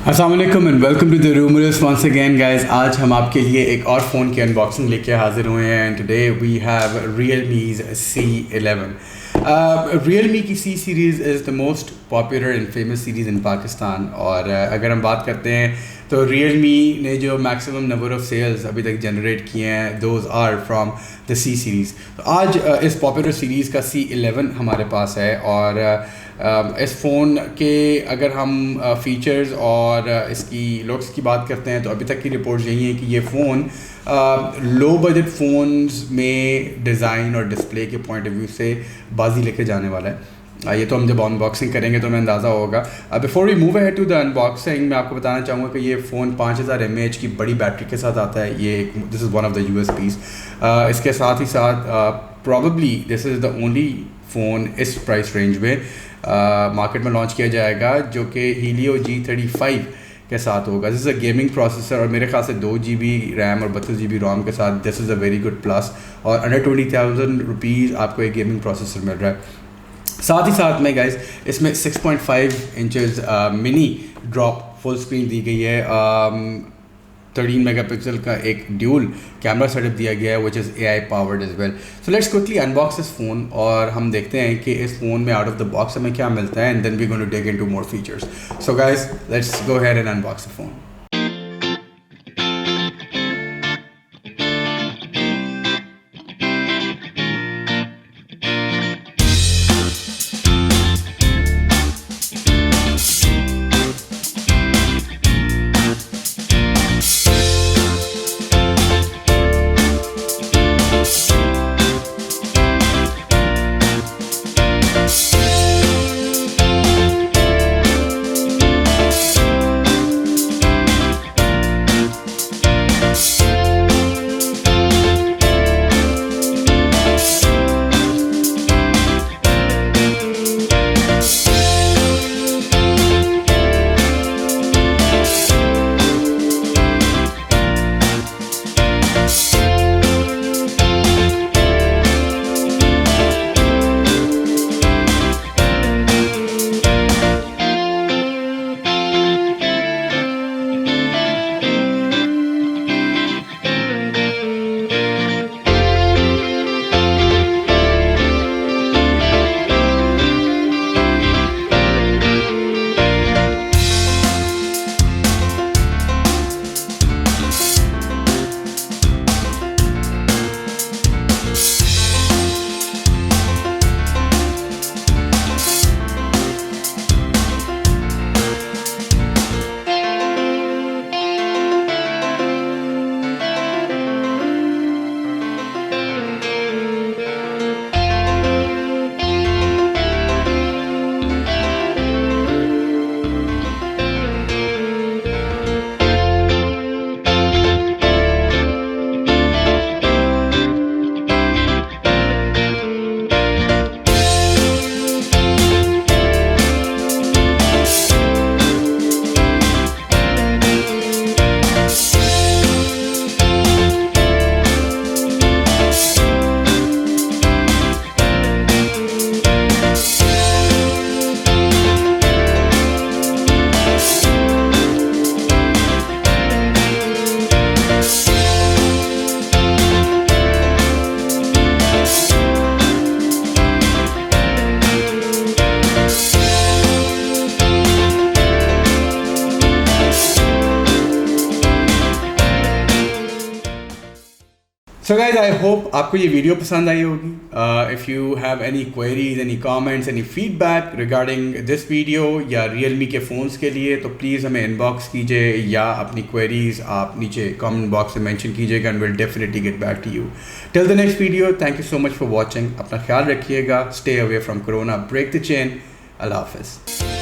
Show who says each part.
Speaker 1: अस्सलाम वालेकुम and welcome to the Rumorist once again guys. आज हम आपके लिए एक और फ़ोन की अनबॉक्सिंग लेके हाजिर हुए हैं and today we have realme's C11। realme की C series is the most popular and famous series in Pakistan. और अगर हम बात करते हैं तो realme ने जो मैक्सिमम नंबर ऑफ़ सेल्स अभी तक जनरेट किए हैं those are from the C series. तो आज इस पॉपुलर सीरीज़ का C11 हमारे पास है और इस फ़ोन के अगर हम फ़ीचर्स और इसकी लुक्स की बात करते हैं तो अभी तक की रिपोर्ट्स यही हैं कि ये फ़ोन लो बजट फ़ोन्स में डिज़ाइन और डिस्प्ले के पॉइंट ऑफ व्यू से बाजी लेके जाने वाला है। ये तो हम जब अनबॉक्सिंग करेंगे तो हमें अंदाज़ा होगा। Before we move ahead to the unboxing मैं आपको बताना चाहूँगा कि ये फ़ोन 5000 mAh की बड़ी बैटरी के साथ आता है। ये this is one of the USPs। इसके साथ ही साथ probably this is the only phone इस प्राइस रेंज में मार्केट में लॉन्च किया जाएगा जो कि Helio G35 के साथ होगा। This is a gaming processor और मेरे ख्याल से 2 GB रैम और 32 GB रोम के साथ this is a very good plus. और अंडर 20,000 रुपीज़ आपको एक गेमिंग प्रोसेसर मिल रहा है। साथ ही साथ में गाइस इसमें 6.5 inches mini drop full screen दी गई है। 13 मेगापिक्सल का एक ड्यूल कैमरा सेटअप दिया गया है which is AI powered as well. So let's quickly unbox this phone और हम देखते हैं कि इस फ़ोन में आउट ऑफ द बॉक्स हमें क्या मिलता है and then we going to dig into more features. So guys let's go ahead and unbox the phone. So guys, I hope आपको ये वीडियो पसंद आई होगी। If you have any queries, any comments, any feedback regarding this video या realme के phones के लिए तो please हमें इनबॉक्स कीजिए या अपनी queries आप नीचे कमेंट बॉक्स में मेंशन कीजिएगा and we'll definitely get back to you. Till the next video, thank you so much for watching. अपना ख्याल रखिएगा, stay away from corona, break the chain. अल्लाह हाफ़िज़।